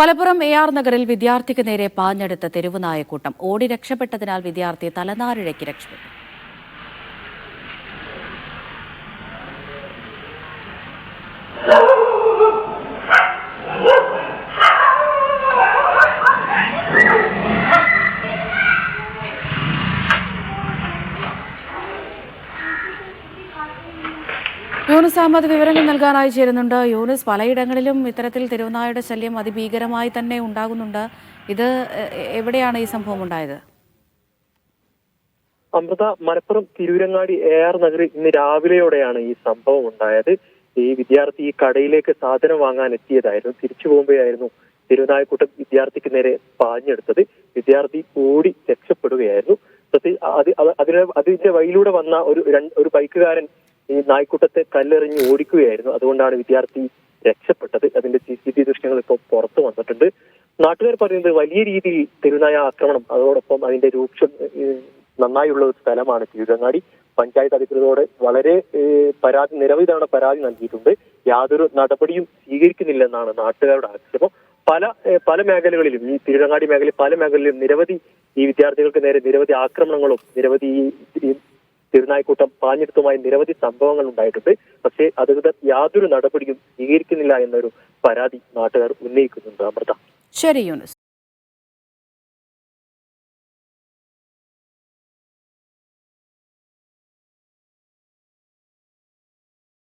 Malappuram AR നഗറിൽ വിദ്യാർത്ഥിക്ക് നേരെ പാഞ്ഞെടുത്ത തെരുവ് നായക്കൂട്ടം ഓടി രക്ഷപ്പെട്ടതിനാൽ വിദ്യാർത്ഥി തലനാരിഴയ്ക്ക് രക്ഷപ്പെട്ടു. യൂനുസ് അഹമ്മദ് വിവരങ്ങൾ നൽകാനായി ചേരുന്നുണ്ട്. യൂനുസ്, പലയിടങ്ങളിലും ഇത്തരത്തിൽ തെരുവുനായയുടെ ശല്യം അതിഭീകരമായി തന്നെ ഉണ്ടാകുന്നുണ്ട്. ഇത് എവിടെയാണ് ഈ സംഭവം ഉണ്ടായത്? അമൃത, മലപ്പുറം തിരൂരങ്ങാടി AR നഗറിൽ ഇന്ന് രാവിലെയോടെയാണ് ഈ സംഭവം ഉണ്ടായത്. ഈ വിദ്യാർത്ഥി ഈ കടയിലേക്ക് സാധനം വാങ്ങാൻ എത്തിയതായിരുന്നു. തിരിച്ചു പോകുമ്പോഴായിരുന്നു തെരുവുനായക്കൂട്ടം വിദ്യാർത്ഥിക്ക് നേരെ പാഞ്ഞെടുത്തത്. വിദ്യാർത്ഥി ഓടി രക്ഷപ്പെടുകയായിരുന്നു. അതിന്റെ വഴിയിലൂടെ വന്ന ഒരു ബൈക്കുകാരൻ ഈ നായ്ക്കൂട്ടത്തെ കല്ലെറിഞ്ഞ് ഓടിക്കുകയായിരുന്നു. അതുകൊണ്ടാണ് വിദ്യാർത്ഥി രക്ഷപ്പെട്ടത്. അതിന്റെ CCTV ദൃശ്യങ്ങൾ ഇപ്പോൾ പുറത്തു വന്നിട്ടുണ്ട്. നാട്ടുകാർ പറയുന്നത് വലിയ രീതിയിൽ തെരുവുനായ ആക്രമണം, അതോടൊപ്പം അതിന്റെ രൂക്ഷം നന്നായുള്ള ഒരു സ്ഥലമാണ് തിരൂരങ്ങാടി. പഞ്ചായത്ത് അധികൃതരോട് വളരെ നിരവധി തവണ പരാതി നൽകിയിട്ടുണ്ട്. യാതൊരു നടപടിയും സ്വീകരിക്കുന്നില്ലെന്നാണ് നാട്ടുകാരുടെ ആക്ഷേപം. പല മേഖലകളിലും, ഈ തിരൂരങ്ങാടി മേഖലയിൽ പല മേഖലയിലും നിരവധി ഈ വിദ്യാർത്ഥികൾക്ക് നേരെ നിരവധി ആക്രമണങ്ങളും നിരവധി തെരുവുനായക്കൂട്ടം പാഞ്ഞെടുത്തുമായി നിരവധി സംഭവങ്ങൾ ഉണ്ടായിട്ടുണ്ട്. പക്ഷേ അധികൃതർ യാതൊരു നടപടിയും സ്വീകരിക്കുന്നില്ല എന്നൊരു പരാതി നാട്ടുകാർ ഉന്നയിക്കുന്നുണ്ട്. അമൃത. ശരി യൂനുസ്.